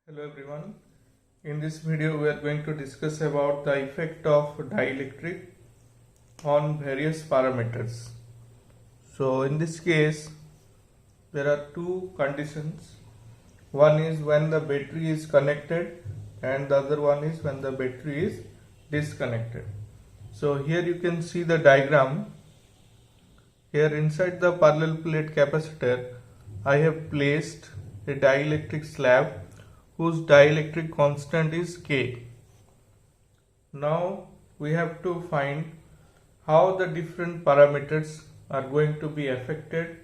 Hello everyone. In this video we are going to discuss about the effect of dielectric on various parameters. So in this case there are two conditions. One is when the battery is connected and the other one is when the battery is disconnected. So here you can see the diagram. Here inside the parallel plate capacitor I have placed a dielectric slab whose dielectric constant is K. Now we have to find how the different parameters are going to be affected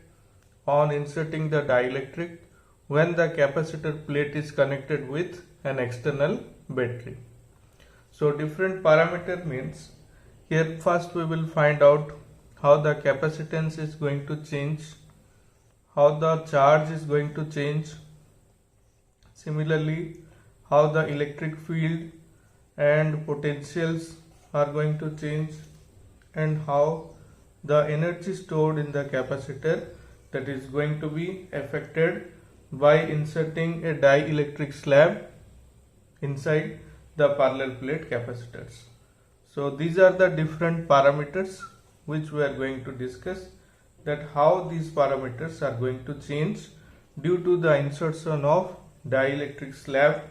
on inserting the dielectric when the capacitor plate is connected with an external battery. So different parameter means here first we will find out how the capacitance is going to change, how the charge is going to change. Similarly, how the electric field and potentials are going to change and how the energy stored in the capacitor that is going to be affected by inserting a dielectric slab inside the parallel plate capacitors. So these are the different parameters which we are going to discuss, that how these parameters are going to change due to the insertion of dielectric slab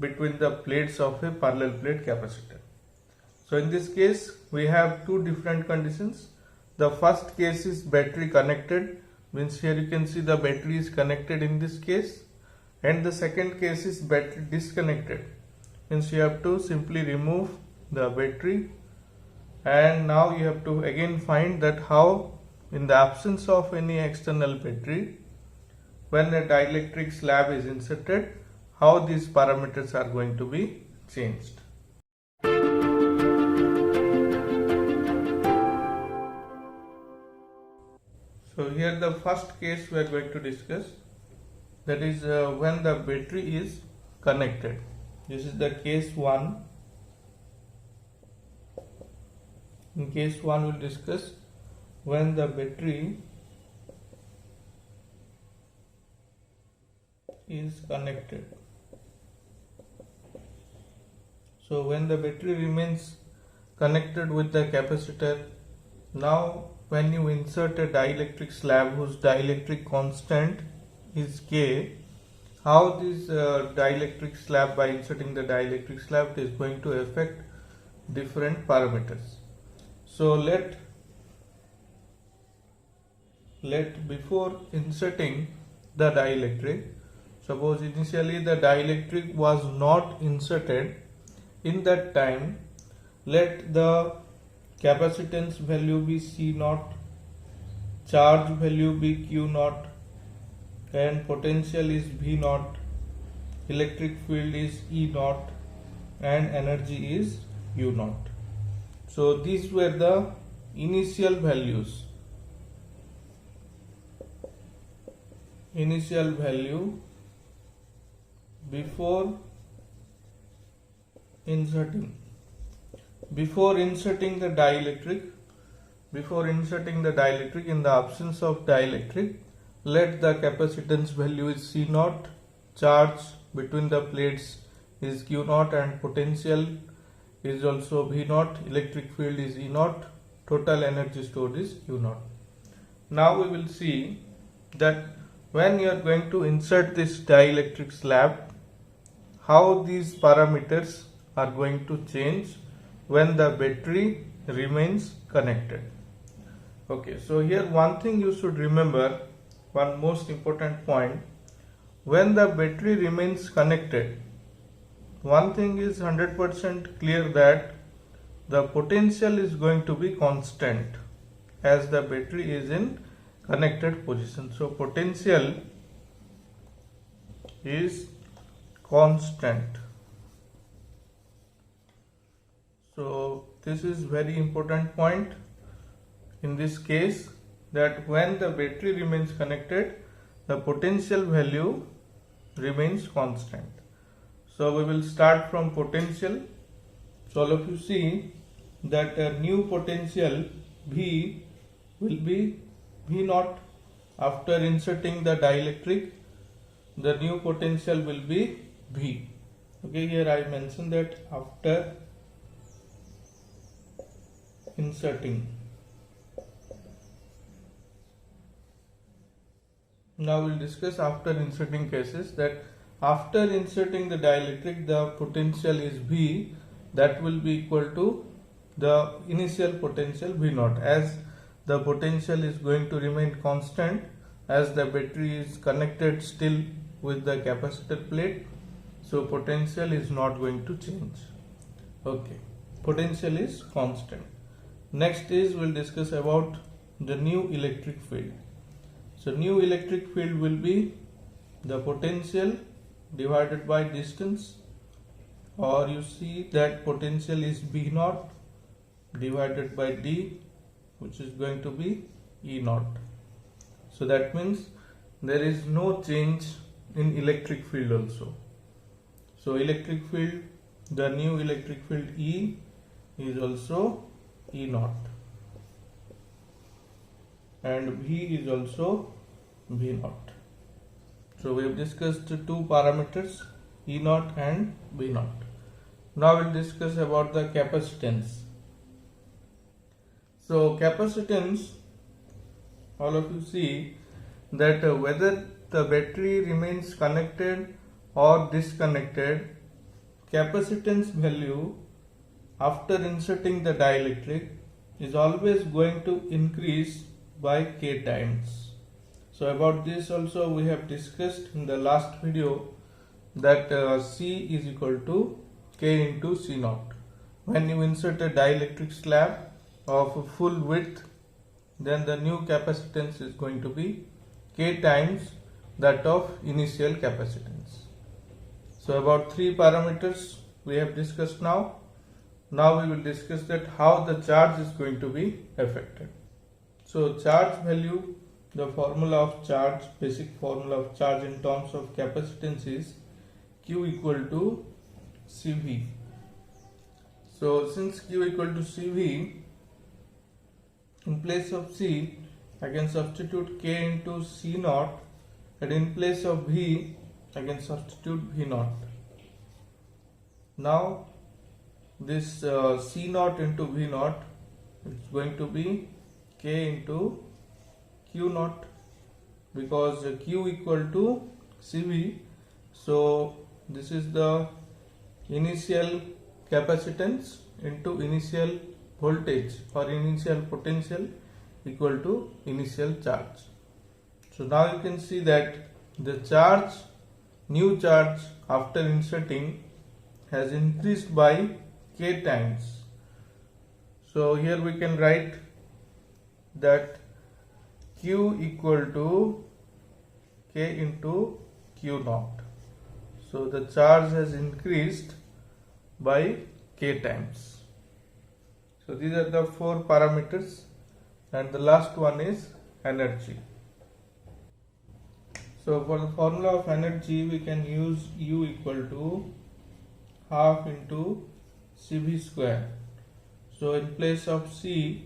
between the plates of a parallel plate capacitor. So in this case we have two different conditions. The first case is battery connected, means here you can see the battery is connected in this case, and the second case is battery disconnected, means you have to simply remove the battery, and now you have to again find that how in the absence of any external battery, when a dielectric slab is inserted, how these parameters are going to be changed. So here the first case we are going to discuss, that is when the battery is connected. This is the case 1. In case 1 we will discuss when the battery is connected. So when the battery remains connected with the capacitor, now when you insert a dielectric slab whose dielectric constant is K, how this dielectric slab, by inserting the dielectric slab, is going to affect different parameters. So let before inserting the dielectric, suppose initially the dielectric was not inserted, in that time let the capacitance value be C0, charge value be Q0, and potential is V0, electric field is E0, and energy is U0. So these were the initial values. Initial value before inserting the dielectric, in the absence of dielectric, let the capacitance value is C0, charge between the plates is Q0, and potential is also V0, electric field is E0, total energy stored is U0. Now we will see that when you are going to insert this dielectric slab, how these parameters are going to change when the battery remains connected. Okay, so here one thing you should remember, one most important point, when the battery remains connected, one thing is 100% clear, that the potential is going to be constant as the battery is in connected position. So potential is constant. So this is very important point in this case, that when the battery remains connected, the potential value remains constant. So we will start from potential. So all of you see that a new potential V will be V0 after inserting the dielectric, the new potential will be V. Okay, here I mentioned that after inserting. Now we'll discuss after inserting cases, that after inserting the dielectric the potential is V, that will be equal to the initial potential V naught, as the potential is going to remain constant as the battery is connected still with the capacitor plate, so potential is not going to change. Okay, potential is constant. Next is we'll discuss about the new electric field. So new electric field will be the potential divided by distance, or you see that potential is B naught divided by D, which is going to be E naught. So that means there is no change in electric field also. So electric field, the new electric field E is also E naught, and V is also V naught. So we have discussed two parameters, E naught and V naught. Now we'll discuss about the capacitance. So capacitance, all of you see that whether the battery remains connected or disconnected, capacitance value after inserting the dielectric is always going to increase by K times. So about this also we have discussed in the last video, that C is equal to K into C naught. When you insert a dielectric slab of full width, then the new capacitance is going to be K times that of initial capacitance. So about three parameters we have discussed now. Now we will discuss that how the charge is going to be affected. So charge value, the formula of charge, basic formula of charge in terms of capacitance is Q equal to CV. So since Q equal to CV, in place of C I can substitute K into C naught, and in place of V I can substitute V naught. Now this C naught into V naught is going to be K into Q naught, because Q equal to CV. So this is the initial capacitance into initial voltage or initial potential equal to initial charge. So now you can see that the charge, new charge after inserting, has increased by K times. So here we can write that Q equal to K into Q naught. So the charge has increased by K times. So these are the four parameters, and the last one is energy. So for the formula of energy we can use U equal to half into CV square. So in place of C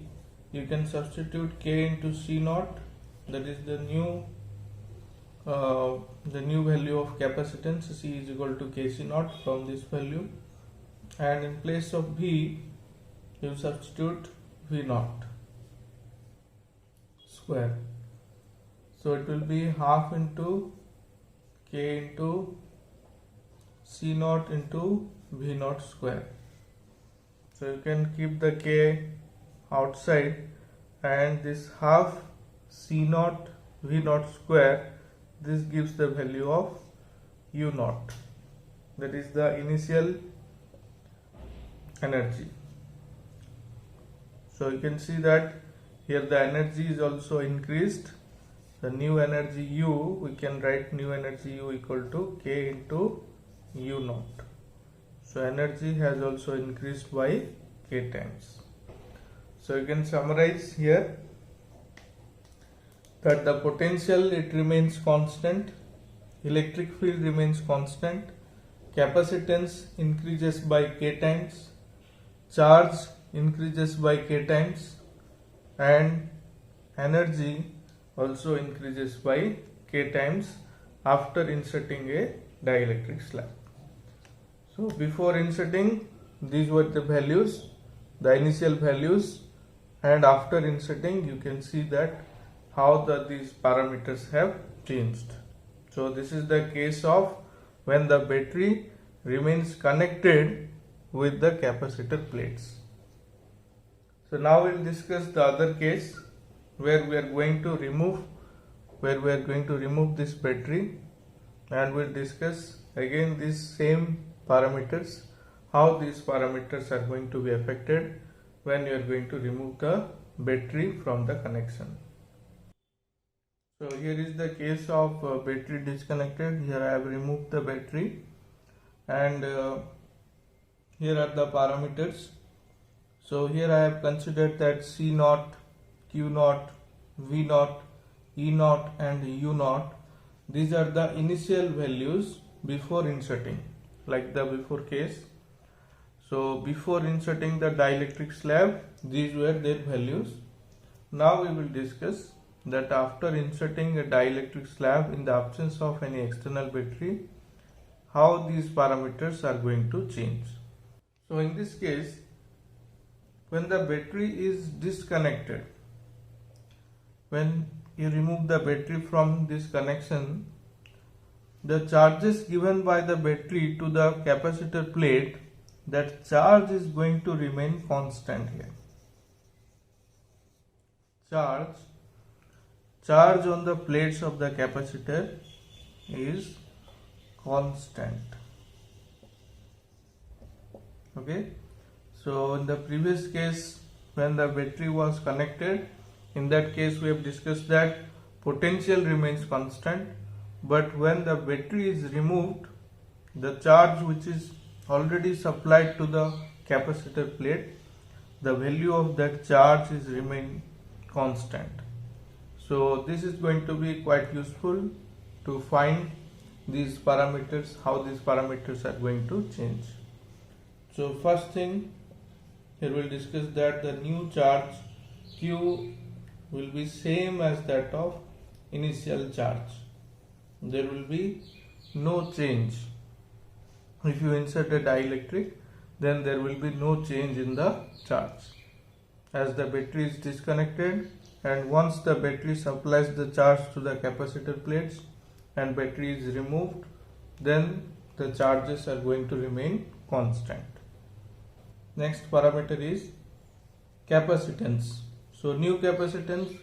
you can substitute K into C naught, that is the new value of capacitance. C is equal to Kc naught from this value, and in place of V you substitute V naught square. So it will be half into K into C naught into V naught square. So you can keep the K outside, and this half C naught V naught square, this gives the value of U naught, that is the initial energy. So you can see that here the energy is also increased. The new energy U, we can write new energy U equal to K into U naught. So energy has also increased by K times. So you can summarize here that the potential, it remains constant, electric field remains constant, capacitance increases by K times, charge increases by K times, and energy also increases by K times after inserting a dielectric slab. So before inserting, these were the values, the initial values, and after inserting you can see that how these parameters have changed. So this is the case of when the battery remains connected with the capacitor plates. So now we'll discuss the other case where we are going to remove this battery, and we'll discuss again these same parameters, how these parameters are going to be affected when you are going to remove the battery from the connection. So here is the case of battery disconnected. Here I have removed the battery, and here are the parameters. So here I have considered that C0, Q0, V0, E0 and U0. These are the initial values before inserting, like the before case. So before inserting the dielectric slab, these were their values. Now we will discuss that after inserting a dielectric slab in the absence of any external battery, how these parameters are going to change. So in this case, when the battery is disconnected, when you remove the battery from this connection, the charges given by the battery to the capacitor plate, that charge is going to remain constant here. Charge on the plates of the capacitor is constant. Okay. So in the previous case, when the battery was connected, in that case we have discussed that potential remains constant, but when the battery is removed, the charge which is already supplied to the capacitor plate, the value of that charge is remain constant. So this is going to be quite useful to find these parameters, how these parameters are going to change. So first thing, here we'll discuss that the new charge Q will be same as that of initial charge. There will be no change. If you insert a dielectric, then there will be no change in the charge, as the battery is disconnected, and once the battery supplies the charge to the capacitor plates and battery is removed, then the charges are going to remain constant. Next parameter is capacitance. So new capacitance,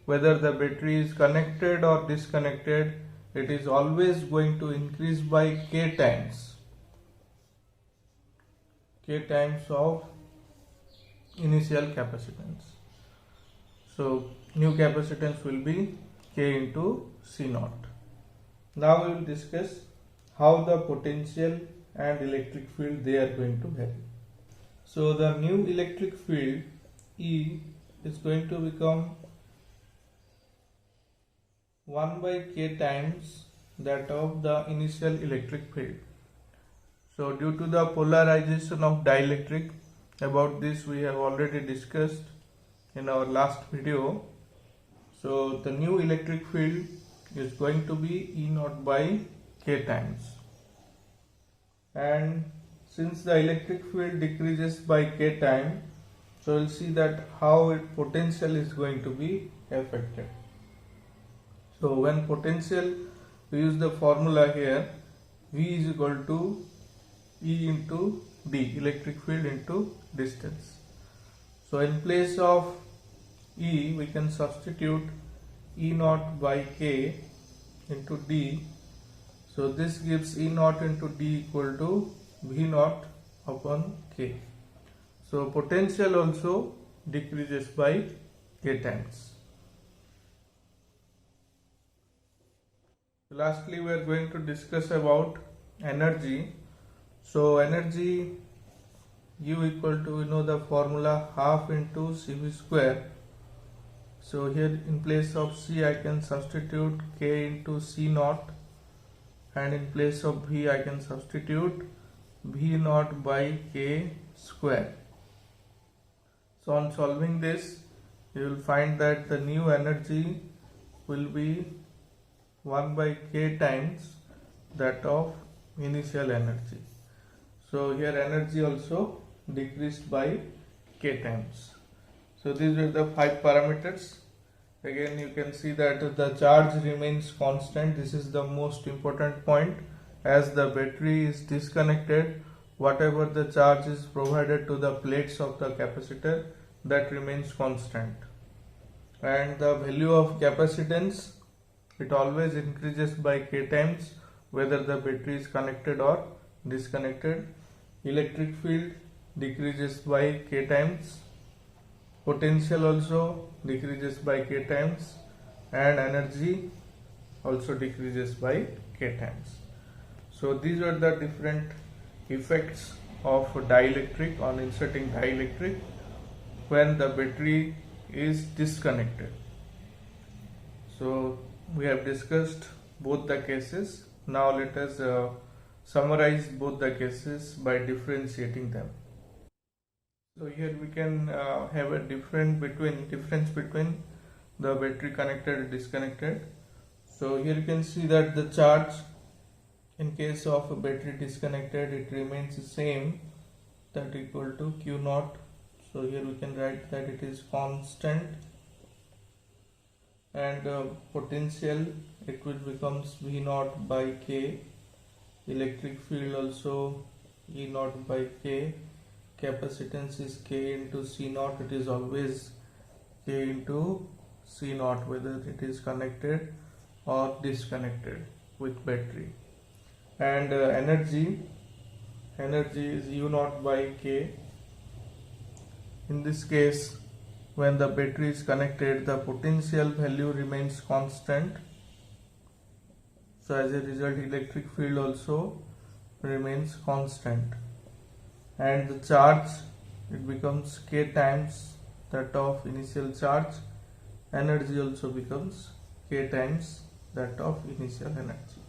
whether the battery is connected or disconnected, it is always going to increase by K times of initial capacitance. So new capacitance will be K into C0. Now we will discuss how the potential and electric field they are going to vary. So the new electric field E is going to become 1 by K times that of the initial electric field. So due to the polarization of dielectric, about this we have already discussed in our last video. So the new electric field is going to be E0 by K times, and since the electric field decreases by K time, so we'll see that how potential is going to be affected. So when potential, we use the formula here, V is equal to E into D, electric field into distance. So in place of E, we can substitute E0 by K into D. So this gives E0 into D equal to V0 upon K. So potential also decreases by K times. Lastly, we are going to discuss about energy. So energy, U equal to, the formula half into CV square. So here in place of C I can substitute K into C0, and in place of V I can substitute V0 by K square. So on solving this, you will find that the new energy will be 1 by K times that of initial energy. So here energy also decreased by k times. So these were the 5 parameters. Again you can see that the charge remains constant. This is the most important point. As the battery is disconnected, whatever the charge is provided to the plates of the capacitor, that remains constant. And the value of capacitance, it always increases by k times whether the battery is connected or disconnected. Electric field decreases by k times. Potential also decreases by k times, and energy also decreases by k times. So these are the different effects of dielectric on inserting dielectric when the battery is disconnected. So we have discussed both the cases. Now let us summarize both the cases by differentiating them. So here we can have a difference between the battery connected and disconnected. So here you can see that the charge in case of a battery disconnected, it remains the same, that equal to Q naught. So here we can write that it is constant, and potential, it will becomes V naught by K. Electric field also E naught by K. Capacitance is K into C naught. It is always K into C naught whether it is connected or disconnected with battery. And energy is U naught by K. In this case, when the battery is connected, the potential value remains constant. So as a result, electric field also remains constant. And the charge, it becomes k times that of initial charge. Energy also becomes k times that of initial energy.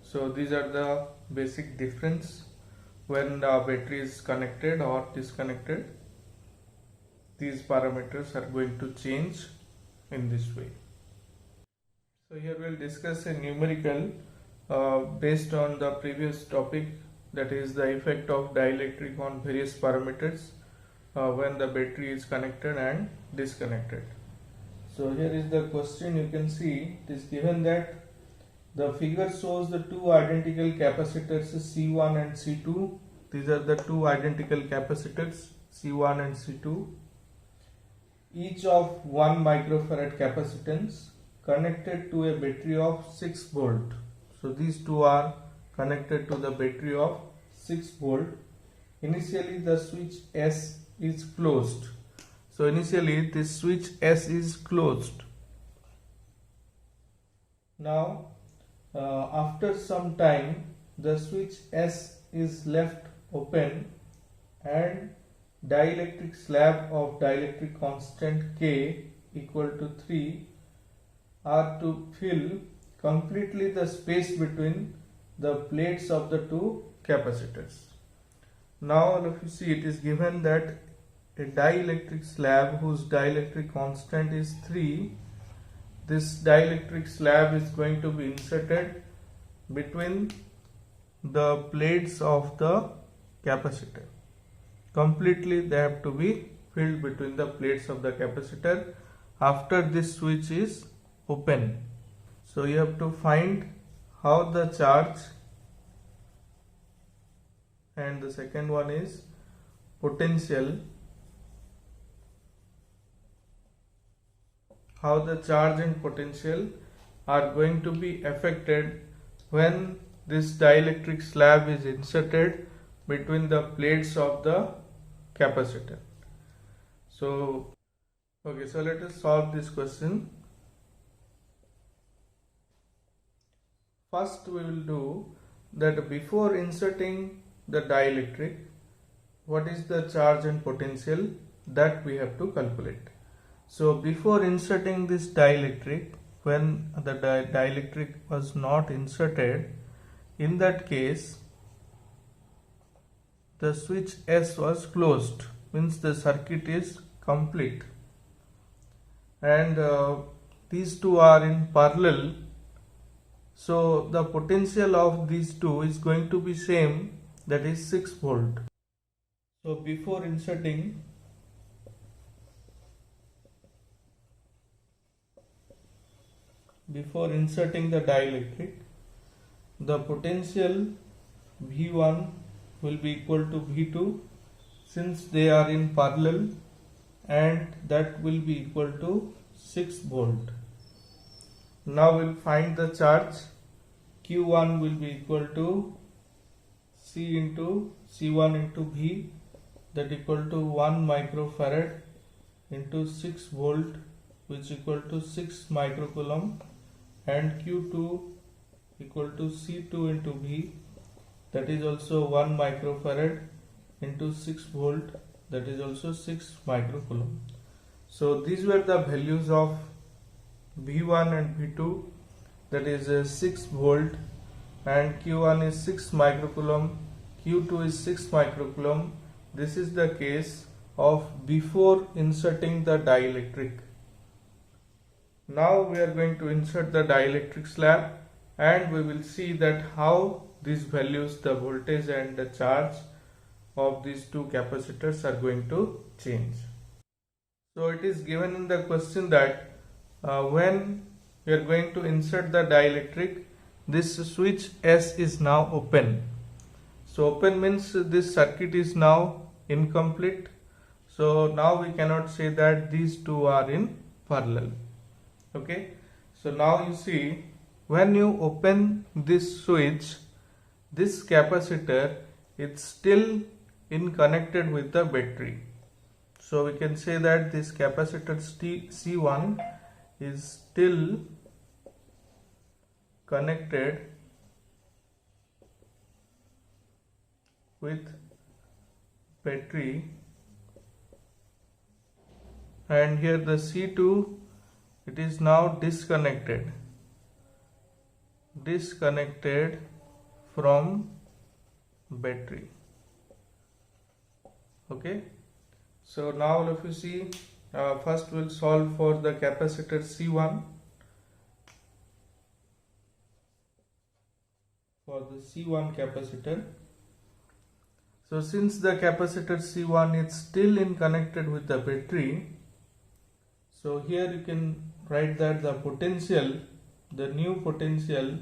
So these are the basic difference when the battery is connected or disconnected. These parameters are going to change in this way. So here we will discuss a numerical based on the previous topic, that is the effect of dielectric on various parameters when the battery is connected and disconnected. So here is the question. You can see it is given that the figure shows the two identical capacitors C1 and C2. These are the two identical capacitors C1 and C2, each of 1 microfarad capacitance, connected to a battery of 6 volt. So these two are connected to the battery of 6 volt. Initially the switch S is closed. So initially this switch S is closed. Now after some time the switch S is left open, and dielectric slab of dielectric constant K equal to 3 are to fill completely the space between the plates of the two capacitors. Now if you see, it is given that a dielectric slab whose dielectric constant is 3, this dielectric slab is going to be inserted between the plates of the capacitor. Completely they have to be filled between the plates of the capacitor after this switch is open. So you have to find how the charge, and the second one is potential, how the charge and potential are going to be affected when this dielectric slab is inserted between the plates of the capacitor. So okay, so let us solve this question. First we will do that before inserting the dielectric, what is the charge and potential, that we have to calculate. So before inserting this dielectric, when the dielectric was not inserted, in that case the switch S was closed, means the circuit is complete, and these two are in parallel. So the potential of these two is going to be same, that is 6 volt. So before inserting the dielectric, the potential V1 will be equal to V2 since they are in parallel, and that will be equal to 6 volt. Now we'll find the charge. Q1 will be equal to C into C1 into V, that equal to 1 microfarad into 6 volt, which equal to 6 microcoulomb, and Q2 equal to C2 into V, that is also 1 microfarad into 6 volt, that is also 6 microcoulomb. So these were the values of V1 and V2, that is 6 volt, and Q1 is 6 microcoulomb, Q2 is 6 microcoulomb. This is the case of before inserting the dielectric. Now we are going to insert the dielectric slab, and we will see that how these values, the voltage and the charge of these two capacitors, are going to change. So it is given in the question that when we are going to insert the dielectric, this switch S is now open. So open means this circuit is now incomplete. So now we cannot say that these two are in parallel. Okay. So now you see, when you open this switch, this capacitor is still connected with the battery. So we can say that this capacitor C1 is still connected with battery, and here the C2, it is now disconnected from battery. Okay. So now if you see, first we'll solve for the capacitor C1. For the C1 capacitor, so since the capacitor C1 is still connected with the battery, so here you can write that the potential, the new potential,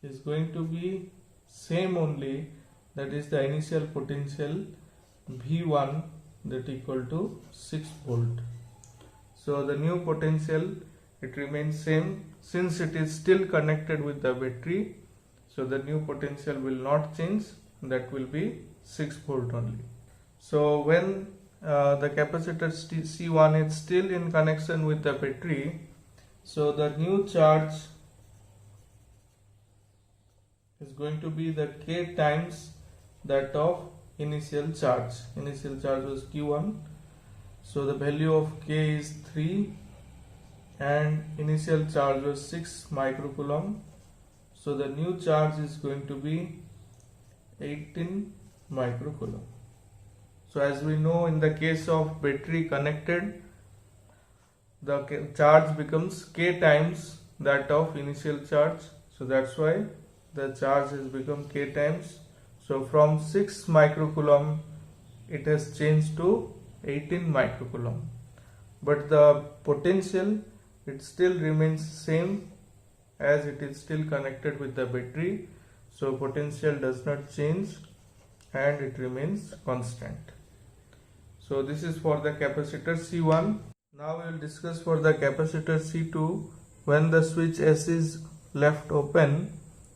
is going to be same only, that is the initial potential V1, that equal to 6 volt. So the new potential, it remains same since it is still connected with the battery. So the new potential will not change, that will be 6 volt only. So when the capacitor C1 is still in connection with the battery, so the new charge is going to be the K times that of initial charge. Initial charge was Q1, so the value of K is 3 and initial charge was 6 microcoulomb. So the new charge is going to be 18 microcoulomb. So as we know, in the case of battery connected, the charge becomes K times that of initial charge. So that's why the charge has become K times. So from 6 microcoulomb it has changed to 18 microcoulomb. But the potential, it still remains same as it is still connected with the battery. So potential does not change and it remains constant. So this is for the capacitor C1. Now we will discuss for the capacitor C2 when the switch S is left open,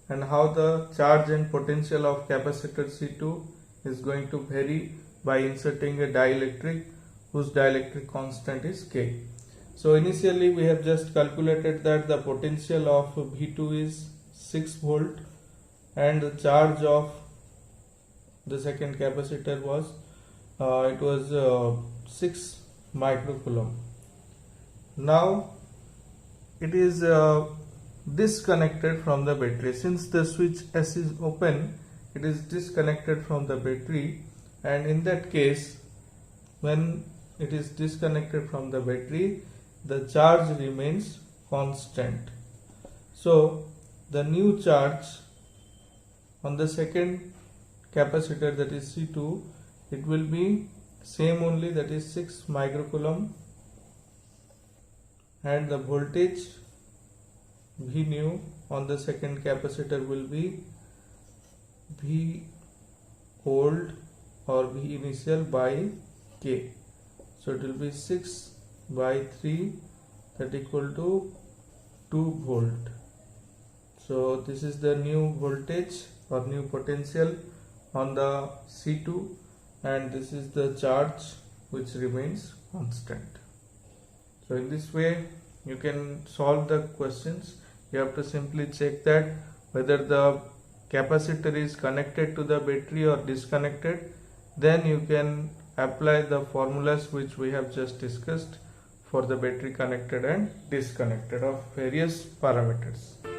and how the charge and potential of capacitor C2 is going to vary by inserting a dielectric whose dielectric constant is K. So initially we have just calculated that the potential of V2 is 6 volt and the charge of the second capacitor was 6 microcoulomb. Now it is disconnected from the battery. Since the switch S is open, it is disconnected from the battery, and in that case, when it is disconnected from the battery, the charge remains constant. So the new charge on the second capacitor, that is C2, it will be same only, that is 6 microcoulomb, and the voltage V new on the second capacitor will be V old or V initial by K. So it will be 6 by 3, that equal to 2 volt. So this is the new voltage or new potential on the C2, and this is the charge which remains constant. So in this way you can solve the questions. You have to simply check that whether the capacitor is connected to the battery or disconnected. Then you can apply the formulas which we have just discussed for the battery connected and disconnected of various parameters.